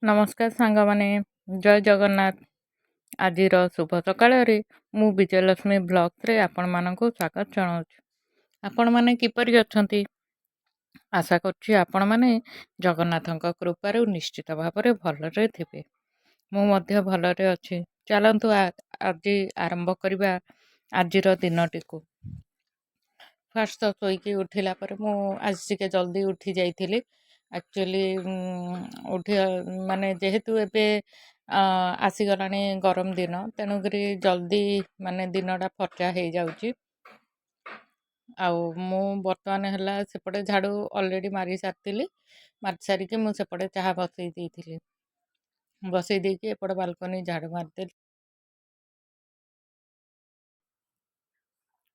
ନମସ୍କାର ସାଙ୍ଗମାନେ, ଜୟ ଜଗନ୍ନାଥ। ଆଜିର ଶୁଭ ସକାଳରେ ମୁଁ ବିଜୟଲକ୍ଷ୍ମୀ ବ୍ଲଗ୍ସରେ ଆପଣମାନଙ୍କୁ ସ୍ୱାଗତ ଜଣାଉଛି। ଆପଣମାନେ କିପରି ଅଛନ୍ତି? ଆଶା କରୁଛି ଆପଣମାନେ ଜଗନ୍ନାଥଙ୍କ କୃପାରୁ ନିଶ୍ଚିତ ଭାବରେ ଭଲରେ ଥିବେ। ମୁଁ ମଧ୍ୟ ଭଲରେ ଅଛି। ଚାଲନ୍ତୁ ଆଜି ଆରମ୍ଭ କରିବା ଆଜିର ଦିନଟିକୁ। ଫାଷ୍ଟ ତ ଶୋଇକି ଉଠିଲା ପରେ ମୁଁ ଆଜି ଟିକେ ଜଲ୍ଦି ଉଠି ଯାଇଥିଲି। ଆକ୍ଚୁଆଲି ଉଠିବା ମାନେ ଯେହେତୁ ଏବେ ଆସିଗଲାଣି ଗରମ ଦିନ, ତେଣୁକରି ଜଲ୍ଦି ମାନେ ଦିନଟା ଫର୍ଚା ହେଇଯାଉଛି। ଆଉ ମୁଁ ବର୍ତ୍ତମାନ ହେଲା ସେପଟେ ଝାଡ଼ୁ ଅଲରେଡ଼ି ମାରି ସାରିଥିଲି। ମାରି ସାରିକି ମୁଁ ସେପଟେ ଚାହା ବସେଇ ଦେଇଥିଲି। ବସେଇ ଦେଇକି ଏପଟେ ବାଲକୋନି ଝାଡ଼ୁ ମାରିଦେଲି।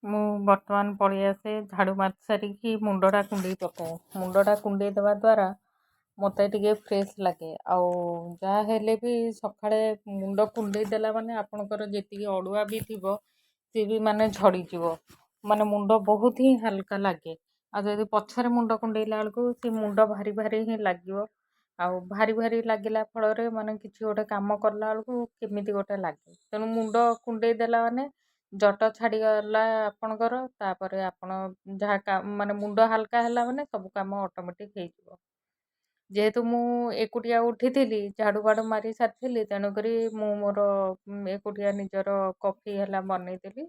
ମୁଁ ବର୍ତ୍ତମାନ ପଳେଇ ଆସେ ଝାଡ଼ୁ ମାରି ସାରିକି ମୁଣ୍ଡଟା କୁଣ୍ଡେଇ ପକାଏ। ମୁଣ୍ଡଟା କୁଣ୍ଡେଇ ଦେବା ଦ୍ୱାରା ମୋତେ ଟିକେ ଫ୍ରେଶ୍ ଲାଗେ। ଆଉ ଯାହା ହେଲେ ବି ସକାଳେ ମୁଣ୍ଡ କୁଣ୍ଡେଇ ଦେଲା ମାନେ ଆପଣଙ୍କର ଯେତିକି ଅଡ଼ୁଆ ବି ଥିବ ସିଏ ବି ମାନେ ଝଡ଼ିଯିବ। ମାନେ ମୁଣ୍ଡ ବହୁତ ହିଁ ହାଲକା ଲାଗେ। ଆଉ ଯଦି ପଛରେ ମୁଣ୍ଡ କୁଣ୍ଡେଇଲା ବେଳକୁ ସେ ମୁଣ୍ଡ ଭାରି ଭାରି ହିଁ ଲାଗିବ। ଆଉ ଭାରି ଭାରି ଲାଗିଲା ଫଳରେ ମାନେ କିଛି ଗୋଟେ କାମ କଲା ବେଳକୁ କେମିତି ଗୋଟେ ଲାଗେ। ତେଣୁ ମୁଣ୍ଡ କୁଣ୍ଡେଇ ଦେଲା ମାନେ ଜଟ ଛାଡ଼ିଗଲା ଆପଣଙ୍କର, ତାପରେ ଆପଣ ଯାହା ମାନେ ମୁଣ୍ଡ ହାଲକା ହେଲା ମାନେ ସବୁ କାମ ଅଟୋମେଟିକ୍ ହେଇଯିବ। ଯେହେତୁ ମୁଁ ଏକୁଟିଆ ଉଠିଥିଲି, ଝାଡ଼ୁ ବାଡ଼ୁ ମାରି ସାରିଥିଲି, ତେଣୁକରି ମୁଁ ମୋର ଏକୁଟିଆ ନିଜର କଫି ହେଲା ବନେଇଦେଲି।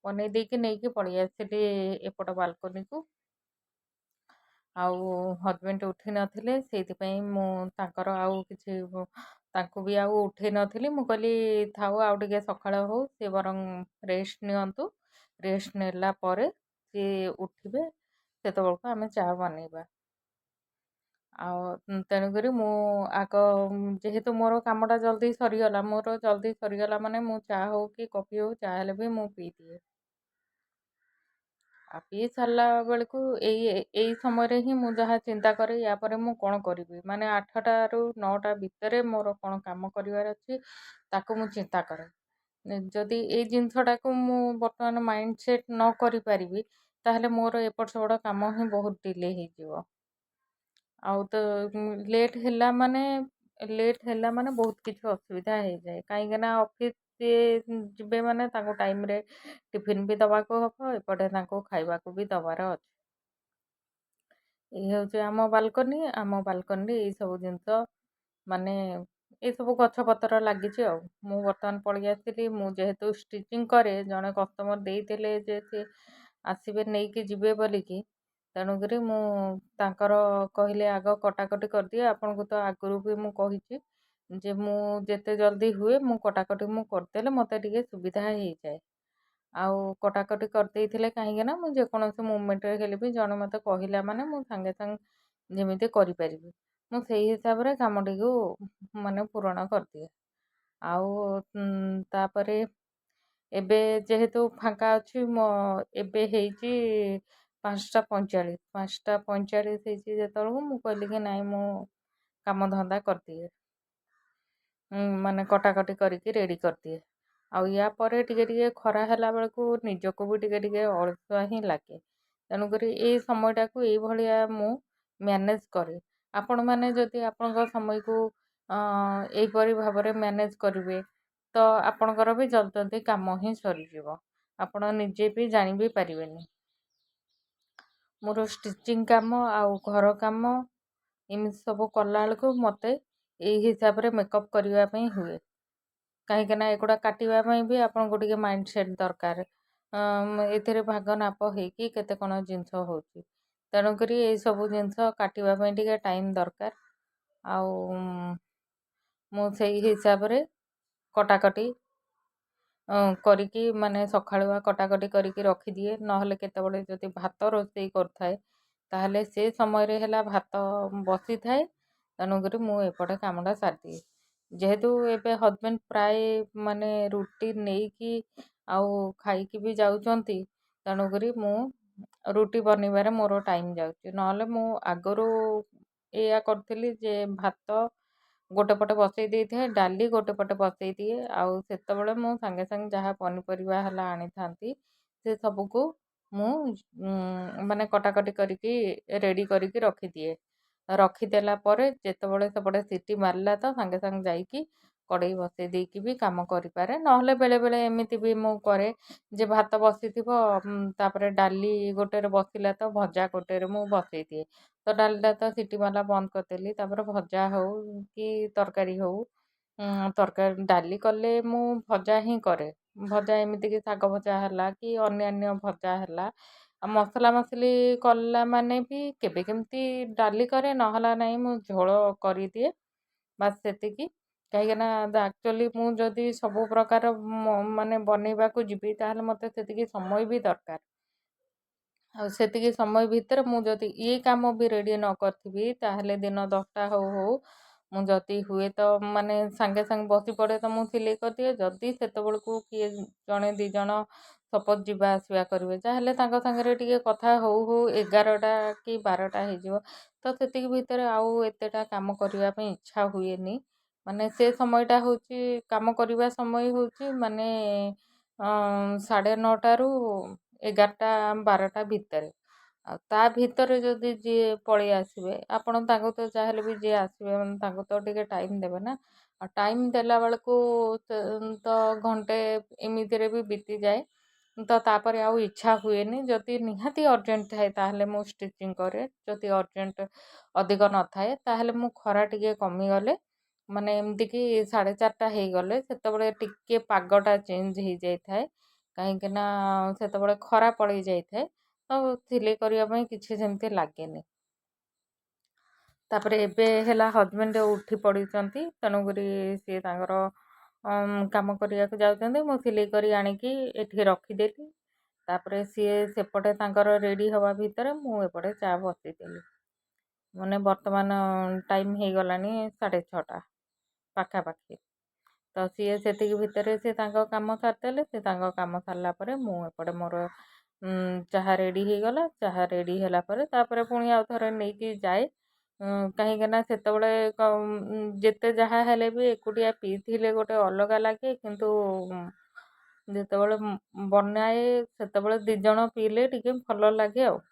ବନେଇ ଦେଇକି ନେଇକି ପଳେଇ ଆସିଥିଲି ଏପଟ ବାଲକୋନିକୁ। ଆଉ ହଜବେଣ୍ଡ ଉଠି ନଥିଲେ, ସେଇଥିପାଇଁ ମୁଁ ତାଙ୍କର ଆଉ କିଛି ତାଙ୍କୁ ବି ଆଉ ଉଠେଇ ନଥିଲି। ମୁଁ କହିଲି ଥାଉ ଆଉ ଟିକେ ସକାଳ ହଉ, ସେ ବରଂ ରେଷ୍ଟ ନିଅନ୍ତୁ। ରେଷ୍ଟ ନେଲା ପରେ ସିଏ ଉଠିବେ, ସେତେବେଳକୁ ଆମେ ଚା ବନେଇବା। ଆଉ ତେଣୁକରି ମୁଁ ଆଗ ଯେହେତୁ ମୋର କାମଟା ଜଲ୍ଦି ସରିଗଲା, ମୋର ଜଲ୍ଦି ସରିଗଲା ମାନେ ମୁଁ ଚା ହଉ କି କଫି ହଉ ଯାହା ହେଲେ ବି ମୁଁ ପିଇଦିଏ। ଆଉ ପିଇ ସାରିଲା ବେଳକୁ ଏଇ ସମୟରେ ହିଁ ମୁଁ ଯାହା ଚିନ୍ତା କରେ ୟା ପରେ ମୁଁ କ'ଣ କରିବି। ମାନେ 8ଟାରୁ 9ଟା ଭିତରେ ମୋର କ'ଣ କାମ କରିବାର ଅଛି ତାକୁ ମୁଁ ଚିନ୍ତା କରେ। ଯଦି ଏଇ ଜିନିଷଟାକୁ ମୁଁ ବର୍ତ୍ତମାନ ମାଇଣ୍ଡ ସେଟ୍ ନ କରିପାରିବି, ତାହେଲେ ମୋର ଏପଟ ସେପଟ କାମ ହିଁ ବହୁତ ଡିଲେ ହେଇଯିବ। ଆଉ ତ ଲେଟ୍ ହେଲା ମାନେ ବହୁତ କିଛି ଅସୁବିଧା ହେଇଯାଏ। କାହିଁକିନା ଅଫିସ୍ ସିଏ ଯିବେ ମାନେ ତାଙ୍କୁ ଟାଇମ୍‌ରେ ଟିଫିନ୍ ବି ଦେବାକୁ ହେବ, ଏପଟେ ତାଙ୍କୁ ଖାଇବାକୁ ବି ଦେବାର ଅଛି। ଏଇ ହେଉଛି ଆମ ବାଲକୋନି। ଆମ ବାଲକୋନିରେ ଏଇସବୁ ଜିନିଷ ମାନେ ଏଇସବୁ ଗଛପତ୍ର ଲାଗିଛି ଆଉ। ମୁଁ ବର୍ତ୍ତମାନ ପଳେଇ ଆସିଥିଲି। ମୁଁ ଯେହେତୁ ଷ୍ଟିଚିଂ କରେ, ଜଣେ କଷ୍ଟମର ଦେଇଥିଲେ ଯେ ସେ ଆସିବେ ନେଇକି ଯିବେ ବୋଲିକି, ତେଣୁକରି ମୁଁ ତାଙ୍କର କହିଲେ ଆଗ କଟାକଟି କରିଦିଏ। ଆପଣଙ୍କୁ ତ ଆଗରୁ ବି ମୁଁ କହିଛି ଯେ ମୁଁ ଯେତେ ଜଲ୍ଦି ହୁଏ ମୁଁ କଟାକଟି କରିଦେଲେ ମୋତେ ଟିକେ ସୁବିଧା ହେଇଯାଏ। ଆଉ କଟାକଟି କରିଦେଇଥିଲେ କାହିଁକି ନା ମୁଁ ଯେକୌଣସି ମୁଭମେଣ୍ଟରେ ହେଲେ ବି ଜଣେ ମୋତେ କହିଲା ମାନେ ମୁଁ ସାଙ୍ଗେ ସାଙ୍ଗେ ଯେମିତି କରିପାରିବି। ମୁଁ ସେଇ ହିସାବରେ କାମଟିକୁ ମାନେ ପୂରଣ କରିଦିଏ। ଆଉ ତାପରେ ଏବେ ଯେହେତୁ ଫାଙ୍କା ଅଛି, ଏବେ ହେଇଛି 5ଟା 45। 5ଟା 45 ହେଇଛି ଯେତେବେଳକୁ ମୁଁ କହିଲି କି ନାଇଁ ମୁଁ କାମଧନ୍ଦା କରିଦିଏ। ମାନେ କଟାକଟି କରିକି ରେଡ଼ି କରିଦିଏ। ଆଉ ୟା ପରେ ଟିକେ ଟିକେ ଖରା ହେଲା ବେଳକୁ ନିଜକୁ ବି ଟିକେ ଟିକେ ଅଳସୁଆ ହିଁ ଲାଗେ। ତେଣୁକରି ଏଇ ସମୟଟାକୁ ଏଇଭଳିଆ ମୁଁ ମ୍ୟାନେଜ୍ କରେ। ଆପଣମାନେ ଯଦି ଆପଣଙ୍କ ସମୟକୁ ଏଇପରି ଭାବରେ ମ୍ୟାନେଜ୍ କରିବେ, ତ ଆପଣଙ୍କର ବି ଜଲ୍ଦି ଜଲ୍ଦି କାମ ହିଁ ସରିଯିବ। ଆପଣ ନିଜେ ବି ଜାଣି ବି ପାରିବେନି। ମୋର ଷ୍ଟିଚିଂ କାମ ଆଉ ଘର କାମ ଏମିତି ସବୁ କଲାବେଳକୁ ମୋତେ ଏଇ ହିସାବରେ ମେକଅପ୍ କରିବା ପାଇଁ ହୁଏ। କାହିଁକିନା ଏଗୁଡ଼ା କାଟିବା ପାଇଁ ବି ଆପଣଙ୍କୁ ଟିକେ ମାଇଣ୍ଡ ସେଟ୍ ଦରକାର। ଏଥିରେ ଭାଗ ମାପ ହେଇକି କେତେ କ'ଣ ଜିନିଷ ହେଉଛି। ତେଣୁକରି ଏଇସବୁ ଜିନିଷ କାଟିବା ପାଇଁ ଟିକେ ଟାଇମ୍ ଦରକାର। ଆଉ ମୁଁ ସେଇ ହିସାବରେ କଟାକଟି କରିକି ମାନେ ସକାଳୁଆ କଟାକଟି କରିକି ରଖିଦିଏ। ନହେଲେ କେତେବେଳେ ଯଦି ଭାତ ରୋଷେଇ କରୁଥାଏ, ତାହେଲେ ସେ ସମୟରେ ହେଲା ଭାତ ବସିଥାଏ। ତେଣୁକରି ମୁଁ ଏପଟେ କାମଟା ସାରିଦିଏ। ଯେହେତୁ ଏବେ ହଜବେଣ୍ଡ ପ୍ରାୟ ମାନେ ରୁଟି ନେଇକି ଆଉ ଖାଇକି ବି ଯାଉଛନ୍ତି, ତେଣୁକରି ମୁଁ ରୁଟି ବନେଇବାରେ ମୋର ଟାଇମ୍ ଯାଉଛି। ନହେଲେ ମୁଁ ଆଗରୁ ଏଇଆ କରିଥିଲି ଯେ ଭାତ ଗୋଟେ ପଟେ ବସେଇ ଦେଇଥାଏ, ଡାଲି ଗୋଟେ ପଟେ ବସେଇ ଦିଏ। ଆଉ ସେତେବେଳେ ମୁଁ ସାଙ୍ଗେ ସାଙ୍ଗେ ଯାହା ପନିପରିବା ହେଲା ଆଣିଥାନ୍ତି, ସେ ସବୁକୁ ମୁଁ ମାନେ କଟାକଟି କରିକି ରେଡ଼ି କରିକି ରଖିଦିଏ। ରଖିଦେଲା ପରେ ଯେତେବେଳେ ସେପଟେ ସିଟି ମାରିଲା ତ ସାଙ୍ଗେ ସାଙ୍ଗେ ଯାଇକି କଡ଼େଇ ବସେଇ ଦେଇକି ବି କାମ କରିପାରେ। ନହେଲେ ବେଳେବେଳେ ଏମିତି ବି ମୁଁ କରେ ଯେ ଭାତ ବସିଥିବ ତାପରେ ଡାଲି ଗୋଟେରେ ବସିଲା ତ ଭଜା ଗୋଟେରେ ମୁଁ ବସେଇ ଦିଏ। ତ ଡାଲିଟା ତ ସିଟି ମାରିଲା ବନ୍ଦ କରିଦେଲି। ତାପରେ ଭଜା ହଉ କି ତରକାରୀ ହଉ ତରକାରୀ ଡାଲି କଲେ ମୁଁ ଭଜା ହିଁ କରେ। ଭଜା ଏମିତିକି ଶାଗ ଭଜା ହେଲା କି ଅନ୍ୟାନ୍ୟ ଭଜା ହେଲା। ଆଉ ମସଲା ମସଲି କଲା ମାନେ ବି କେବେ କେମିତି ଡାଲି କରେ ନହେଲା ନାହିଁ ମୁଁ ଝୋଳ କରିଦିଏ। ବାସ୍ ସେତିକି। କାହିଁକିନା ଆକ୍ଚୁଆଲି ମୁଁ ଯଦି ସବୁ ପ୍ରକାର ମାନେ ବନେଇବାକୁ ଯିବି ତାହେଲେ ମୋତେ ସେତିକି ସମୟ ବି ଦରକାର। ଆଉ ସେତିକି ସମୟ ଭିତରେ ମୁଁ ଯଦି ଇଏ କାମ ବି ରେଡ଼ି ନ କରିଥିବି ତାହେଲେ ଦିନ 10ଟା ହଉ ହଉ ମୁଁ ଯଦି ହୁଏ ତ ମାନେ ସାଙ୍ଗେ ସାଙ୍ଗେ ବସି ପଡ଼େ ତ ମୁଁ ସିଲେଇ କରିଦିଏ। ଯଦି ସେତେବେଳକୁ କିଏ ଜଣେ 2 ଜଣ ସପୋଜ୍ ଯିବା ଆସିବା କରିବେ ଯାହେଲେ ତାଙ୍କ ସାଙ୍ଗରେ ଟିକେ କଥା ହଉ ହଉ 11ଟା କି 12ଟା ହେଇଯିବ। ତ ସେତିକି ଭିତରେ ଆଉ ଏତେଟା କାମ କରିବା ପାଇଁ ଇଚ୍ଛା ହୁଏନି। ମାନେ ସେ ସମୟଟା ହେଉଛି କାମ କରିବା ସମୟ ହେଉଛି ମାନେ 9:30ରୁ 11ଟା 12ଟା ଭିତରେ। ଆଉ ତା ଭିତରେ ଯଦି ଯିଏ ପଳେଇ ଆସିବେ ଆପଣ ତାଙ୍କୁ ତ ଯାହାହେଲେ ବି ଯିଏ ଆସିବେ ମାନେ ତାଙ୍କୁ ତ ଟିକେ ଟାଇମ୍ ଦେବେ ନା। ଆଉ ଟାଇମ୍ ଦେଲା ବେଳକୁ ତ ଘଣ୍ଟେ ଏମିତିରେ ବି ବିତିଯାଏ। ତ ତାପରେ ଆଉ ଇଚ୍ଛା ହୁଏନି। ଯଦି ନିହାତି ଅର୍ଜେଣ୍ଟ ଥାଏ ତାହେଲେ ମୁଁ ଷ୍ଟିଚିଂ କରେ। ଯଦି ଅର୍ଜେଣ୍ଟ ଅଧିକ ନଥାଏ ତାହେଲେ ମୁଁ ଖରା ଟିକେ କମିଗଲେ ମାନେ ଏମିତିକି 4:30ଟା ହେଇଗଲେ ସେତେବେଳେ ଟିକେ ପାଗଟା ଚେଞ୍ଜ ହେଇଯାଇଥାଏ। କାହିଁକିନା ସେତେବେଳେ ଖରା ପଳେଇ ଯାଇଥାଏ। ତ ସିଲେଇ କରିବା ପାଇଁ କିଛି ସେମିତି ଲାଗେନି। ତାପରେ ଏବେ ହେଲା ହଜବେଣ୍ଡ ଉଠି ପଡ଼ିଛନ୍ତି। ତେଣୁକରି ସିଏ ତାଙ୍କର କାମ କରିବାକୁ ଯାଉଛନ୍ତି। ମୁଁ ସିଲେଇ କରି ଆଣିକି ଏଠି ରଖିଦେଲି। ତାପରେ ସିଏ ସେପଟେ ତାଙ୍କର ରେଡ଼ି ହେବା ଭିତରେ ମୁଁ ଏପଟେ ଚା ବସେଇଦେଲି। ମାନେ ବର୍ତ୍ତମାନ ଟାଇମ୍ ହେଇଗଲାଣି 6:30 ପାଖାପାଖି। ତ ସିଏ ସେତିକି ଭିତରେ ସେ ତାଙ୍କ କାମ ସାରିଦେଲେ। ସେ ତାଙ୍କ କାମ ସାରିଲା ପରେ ମୁଁ ଏପଟେ ମୋର ଚାହା ରେଡ଼ି ହେଇଗଲା। ଚାହା ରେଡ଼ି ହେଲା ପରେ ତାପରେ ପୁଣି ଆଉ ଥରେ ନେଇକି ଯାଏ। କାହିଁକିନା ସେତେବେଳେ ଯେତେ ଯାହା ହେଲେ ବି ଏକୁଟିଆ ପିଇଥିଲେ ଗୋଟେ ଅଲଗା ଲାଗେ। କିନ୍ତୁ ଯେତେବେଳେ ବନାଏ ସେତେବେଳେ 2 ଜଣ ପିଇଲେ ଟିକେ ଭଲ ଲାଗେ ଆଉ।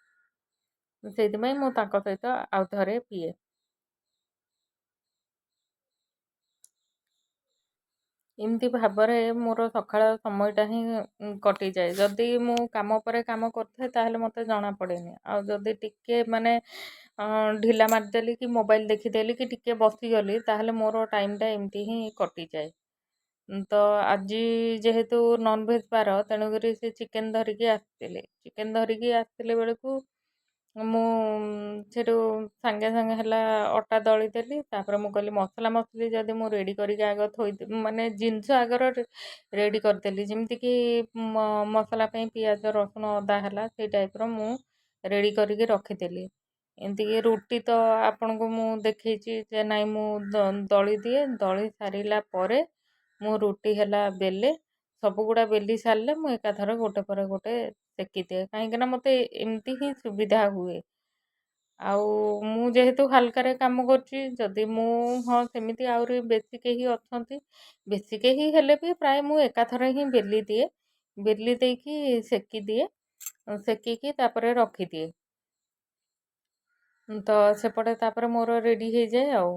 ସେଇଥିପାଇଁ ମୁଁ ତାଙ୍କ ସହିତ ଆଉ ଥରେ ପିଏ। ଏମିତି ଭାବରେ ମୋର ସକାଳ ସମୟଟା ହିଁ କଟିଯାଏ। ଯଦି ମୁଁ କାମ ପରେ କାମ କରୁଥାଏ ତାହେଲେ ମୋତେ ଜଣାପଡ଼େନି। ଆଉ ଯଦି ଟିକେ ମାନେ ଢିଲା ମାରିଦେଲି କି ମୋବାଇଲ୍ ଦେଖିଦେଲି କି ଟିକେ ବସିଗଲି ତାହେଲେ ମୋର ଟାଇମ୍‌ଟା ଏମିତି ହିଁ କଟିଯାଏ। ତ ଆଜି ଯେହେତୁ ନନଭେଜ୍ ବାର ତେଣୁକରି ସେ ଚିକେନ୍ ଧରିକି ଆସିଥିଲେ। ଚିକେନ୍ ଧରିକି ଆସିଥିଲେ ବେଳକୁ ମୁଁ ସେଠୁ ସାଙ୍ଗେ ସାଙ୍ଗେ ହେଲା ଅଟା ଦଳିଦେଲି। ତାପରେ ମୁଁ କହିଲି ମସଲା ମସଲି ଯଦି ମୁଁ ରେଡ଼ି କରିକି ଆଗ ମାନେ ଜିନିଷ ଆଗର ରେଡ଼ି କରିଦେଲି। ଯେମିତିକି ମସଲା ପାଇଁ ପିଆଜ, ରସୁଣ, ଅଦା ହେଲା ସେଇ ଟାଇପ୍‌ର ମୁଁ ରେଡ଼ି କରିକି ରଖିଦେଲି। ଏମିତିକି ରୁଟି ତ ଆପଣଙ୍କୁ ମୁଁ ଦେଖେଇଛି ଯେ ନାଇଁ ମୁଁ ଦଳି ଦିଏ। ଦଳି ସାରିଲା ପରେ ମୁଁ ରୁଟି ହେଲା ବେଲେ। ସବୁଗୁଡ଼ା ବେଲି ସାରିଲେ ମୁଁ ଏକାଥରେ ଗୋଟେ ପରେ ଗୋଟେ ସେକିଦିଏ। କାହିଁକିନା ମୋତେ ଏମିତି ହିଁ ସୁବିଧା ହୁଏ। ଆଉ ମୁଁ ଯେହେତୁ ହାଲକାରେ କାମ କରୁଛି ଯଦି ମୁଁ ସେମିତି ଆହୁରି ବେଶୀ କେହି ଅଛନ୍ତି। ବେଶୀ କେହି ହେଲେ ବି ପ୍ରାୟ ମୁଁ ଏକାଥରେ ହିଁ ବେଲି ଦିଏ। ବେଲି ଦେଇକି ସେକିଦିଏ। ସେକିକି ତାପରେ ରଖିଦିଏ। ତ ସେପଟେ ତାପରେ ମୋର ରେଡ଼ି ହେଇଯାଏ ଆଉ।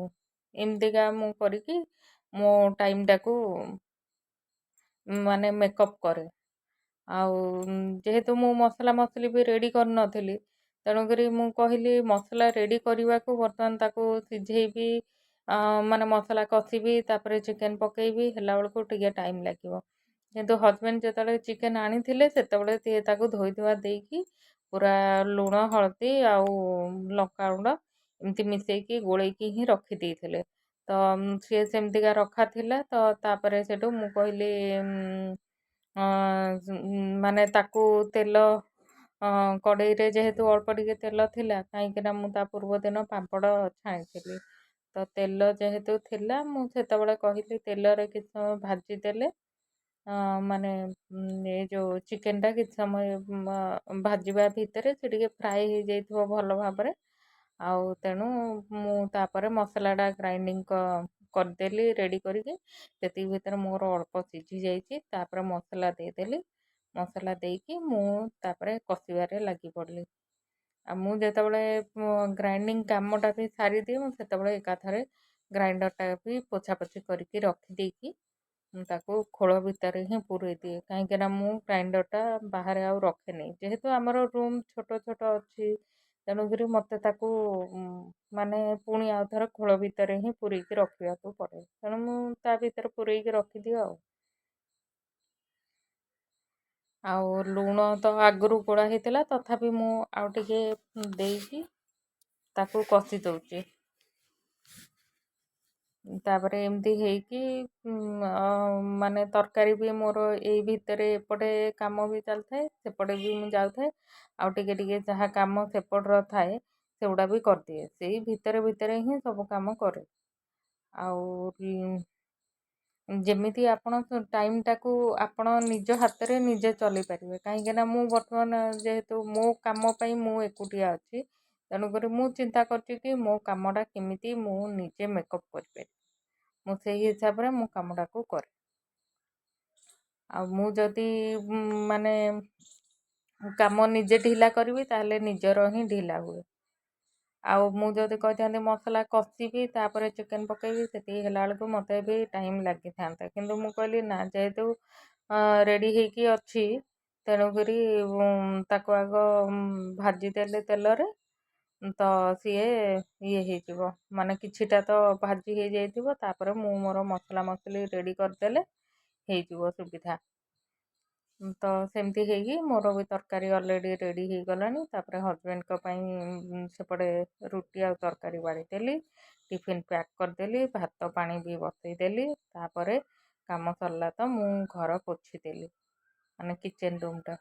ଏମିତିକା ମୁଁ କରିକି ମୋ ଟାଇମ୍‌ଟାକୁ ମାନେ ମେକଅପ୍ କରେ। ଆଉ ଯେହେତୁ ମୁଁ ମସଲା ମସଲି ବି ରେଡ଼ି କରିନଥିଲି ତେଣୁକରି ମୁଁ କହିଲି ମସଲା ରେଡ଼ି କରିବାକୁ ବର୍ତ୍ତମାନ ତାକୁ ସିଝେଇବି ମାନେ ମସଲା କଷିବି ତାପରେ ଚିକେନ୍ ପକେଇବି ହେଲା ବେଳକୁ ଟିକେ ଟାଇମ୍ ଲାଗିବ। କିନ୍ତୁ ହଜବେଣ୍ଡ ଯେତେବେଳେ ଚିକେନ୍ ଆଣିଥିଲେ ସେତେବେଳେ ସିଏ ତାକୁ ଧୋଇ ଧୁଆ ଦେଇକି ପୁରା ଲୁଣ, ହଳଦୀ ଆଉ ଲଙ୍କାଗୁଣ୍ଡ ଏମିତି ମିଶେଇକି ଗୋଳେଇକି ହିଁ ରଖିଦେଇଥିଲେ। ତ ସିଏ ସେମିତିକା ରଖା ଥିଲା। ତ ତାପରେ ସେଠୁ ମୁଁ କହିଲି ମାନେ ତାକୁ ତେଲ କଡ଼େଇରେ ଯେହେତୁ ଅଳ୍ପ ଟିକେ ତେଲ ଥିଲା କାହିଁକିନା ମୁଁ ତା ପୂର୍ବ ଦିନ ପାମ୍ପଡ଼ ଛାଣିଥିଲି। ତ ତେଲ ଯେହେତୁ ଥିଲା ମୁଁ ସେତେବେଳେ କହିଲି ତେଲରେ କିଛି ସମୟ ଭାଜିଦେଲେ ମାନେ ଏ ଯେଉଁ ଚିକେନ୍‌ଟା କିଛି ସମୟ ଭାଜିବା ଭିତରେ ସେ ଟିକେ ଫ୍ରାଏ ହେଇଯାଇଥିବ ଭଲ ଭାବରେ। ଆଉ ତେଣୁ ମୁଁ ତାପରେ ମସଲାଟା ଗ୍ରାଇଣ୍ଡିଙ୍ଗ କରିଦେଲି ରେଡ଼ି କରିକି। ସେତିକି ଭିତରେ ମୋର ଅଳ୍ପ ସିଝି ଯାଇଛି। ତାପରେ ମସଲା ଦେଇଦେଲି। ମସଲା ଦେଇକି ମୁଁ ତାପରେ କଷିବାରେ ଲାଗି ପଡ଼ିଲି। ଆଉ ମୁଁ ଯେତେବେଳେ ଗ୍ରାଇଣ୍ଡିଙ୍ଗ କାମଟା ବି ସାରିଦିଏ ମୁଁ ସେତେବେଳେ ଏକାଥରେ ଗ୍ରାଇଣ୍ଡରଟା ବି ପୋଛାପୋଛି କରିକି ରଖିଦେଇକି ମୁଁ ତାକୁ ଖୋଳ ଭିତରେ ହିଁ ପୂରେଇ ଦିଏ। କାହିଁକିନା ମୁଁ ଗ୍ରାଇଣ୍ଡରଟା ବାହାରେ ଆଉ ରଖେନି। ଯେହେତୁ ଆମର ରୁମ୍ ଛୋଟ ଛୋଟ ଅଛି ତେଣୁକରି ମୋତେ ତାକୁ ମାନେ ପୁଣି ଆଉ ଥରେ ଖୋଳ ଭିତରେ ହିଁ ପୂରେଇକି ରଖିବାକୁ ପଡ଼େ। ତେଣୁ ମୁଁ ତା ଭିତରେ ପୂରେଇକି ରଖିଦିଏ ଆଉ। ଆଉ ଲୁଣ ତ ଆଗରୁ ଗୋଳା ହେଇଥିଲା ତଥାପି ମୁଁ ଆଉ ଟିକେ ଦେଇକି ତାକୁ କଷି ଦଉଛି। ତାପରେ ଏମିତି ହେଇକି ମାନେ ତରକାରୀ ବି ମୋର ଏଇ ଭିତରେ ଏପଟେ କାମ ବି ଚାଲିଥାଏ ସେପଟେ ବି ମୁଁ ଯାଉଥାଏ ଆଉ ଟିକେ ଟିକେ ଯାହା କାମ ସେପଟର ଥାଏ ସେଗୁଡ଼ା ବି କରିଦିଏ। ସେଇ ଭିତରେ ଭିତରେ ହିଁ ସବୁ କାମ କରେ। ଆଉ ଯେମିତି ଆପଣ ଟାଇମ୍‌ଟାକୁ ଆପଣ ନିଜ ହାତରେ ନିଜେ ଚଲେଇ ପାରିବେ। କାହିଁକିନା ମୁଁ ବର୍ତ୍ତମାନ ଯେହେତୁ ମୋ କାମ ପାଇଁ ମୁଁ ଏକୁଟିଆ ଅଛି ତେଣୁକରି ମୁଁ ଚିନ୍ତା କରୁଛି କି ମୋ କାମଟା କେମିତି ମୁଁ ନିଜେ ମେକଅପ୍ କରିପାରିବି। ମୁଁ ସେଇ ହିସାବରେ ମୁଁ କାମଟାକୁ କରେ। ଆଉ ମୁଁ ଯଦି ମାନେ କାମ ନିଜେ ଢିଲା କରିବି ତାହେଲେ ନିଜର ହିଁ ଢିଲା ହୁଏ। ଆଉ ମୁଁ ଯଦି କହିଥାନ୍ତି ମସଲା କଷିବି ତାପରେ ଚିକେନ୍ ପକେଇବି ସେତିକି ହେଲା ବେଳକୁ ମୋତେ ବି ଟାଇମ୍ ଲାଗିଥାନ୍ତା। କିନ୍ତୁ ମୁଁ କହିଲି ନା ଯେହେତୁ ରେଡ଼ି ହେଇକି ଅଛି ତେଣୁକରି ତାକୁ ଆଗ ଭାଜିଦେଲେ ତେଲରେ ତ ସିଏ ଇଏ ହେଇଯିବ ମାନେ କିଛିଟା ତ ଭାଜି ହେଇଯାଇଥିବ ତାପରେ ମୁଁ ମୋର ମସଲା ମସଲି ରେଡ଼ି କରିଦେଲେ ହେଇଯିବ ସୁବିଧା। ତ ସେମିତି ହେଇକି ମୋର ବି ତରକାରୀ ଅଲରେଡ଼ି ରେଡ଼ି ହେଇଗଲାଣି। ତାପରେ ହଜବେଣ୍ଡଙ୍କ ପାଇଁ ସେପଟେ ରୁଟି ଆଉ ତରକାରୀ ବାଢ଼ିଦେଲି। ଟିଫିନ୍ ପ୍ୟାକ୍ କରିଦେଲି। ଭାତ ପାଣି ବି ବସେଇଦେଲି। ତାପରେ କାମ ସରିଲା ତ ମୁଁ ଘର ପୋଛିଦେଲି ମାନେ କିଚେନ୍ ରୁମ୍‌ଟା।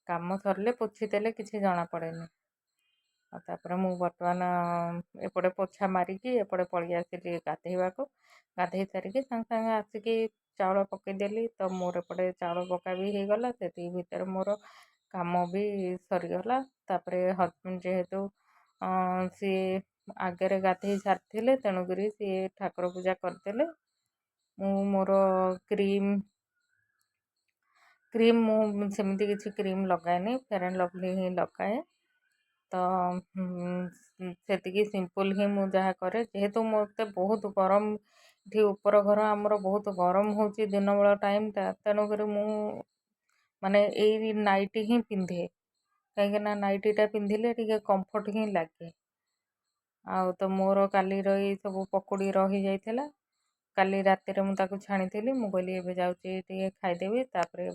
କାମ ସରିଲେ ପୋଛିଦେଲେ କିଛି ଜଣାପଡ଼େନି। ଆଉ ତାପରେ ମୁଁ ବର୍ତ୍ତମାନ ଏପଟେ ପୋଛା ମାରିକି ଏପଟେ ପଳେଇ ଆସିଲି ଗାଧେଇବାକୁ। ଗାଧେଇ ସାରିକି ସାଙ୍ଗେ ସାଙ୍ଗେ ଆସିକି ଚାଉଳ ପକେଇଦେଲି ତ ମୋର ଏପଟେ ଚାଉଳ ପକା ବି ହେଇଗଲା। ସେତିକି ଭିତରେ ମୋର କାମ ବି ସରିଗଲା। ତାପରେ ହଜବେଣ୍ଡ ଯେହେତୁ ସିଏ ଆଗରେ ଗାଧେଇ ସାରିଥିଲେ ତେଣୁକରି ସିଏ ଠାକୁର ପୂଜା କରିଦେଲେ। ମୁଁ ମୋର କ୍ରିମ୍ ମୁଁ ସେମିତି କିଛି କ୍ରିମ୍ ଲଗାଏନି ଫେୟାର୍ ଆଣ୍ଡ ଲଭଲି ହିଁ ଲଗାଏ। ତ ସେତିକି ସିମ୍ପଲ୍ ହିଁ ମୁଁ ଯାହା କରେ ଯେହେତୁ ମୋତେ ବହୁତ ଗରମ ଏଠି ଉପର ଘର ଆମର ବହୁତ ଗରମ ହେଉଛି ଦିନବେଳା ଟାଇମ୍‌ଟା ତେଣୁକରି ମୁଁ ମାନେ ଏଇ ନାଇଟି ହିଁ ପିନ୍ଧେ। କାହିଁକିନା ନାଇଟିଟା ପିନ୍ଧିଲେ ଟିକେ କମ୍ଫର୍ଟ ହିଁ ଲାଗେ। ଆଉ ତ ମୋର କାଲିର ଏଇ ସବୁ ପକୁଡ଼ି ରହିଯାଇଥିଲା। କାଲି ରାତିରେ ମୁଁ ତାକୁ ଛାଣିଥିଲି। ମୁଁ କହିଲି ଏବେ ଯାଉଛି ଟିକେ ଖାଇଦେବି ତାପରେ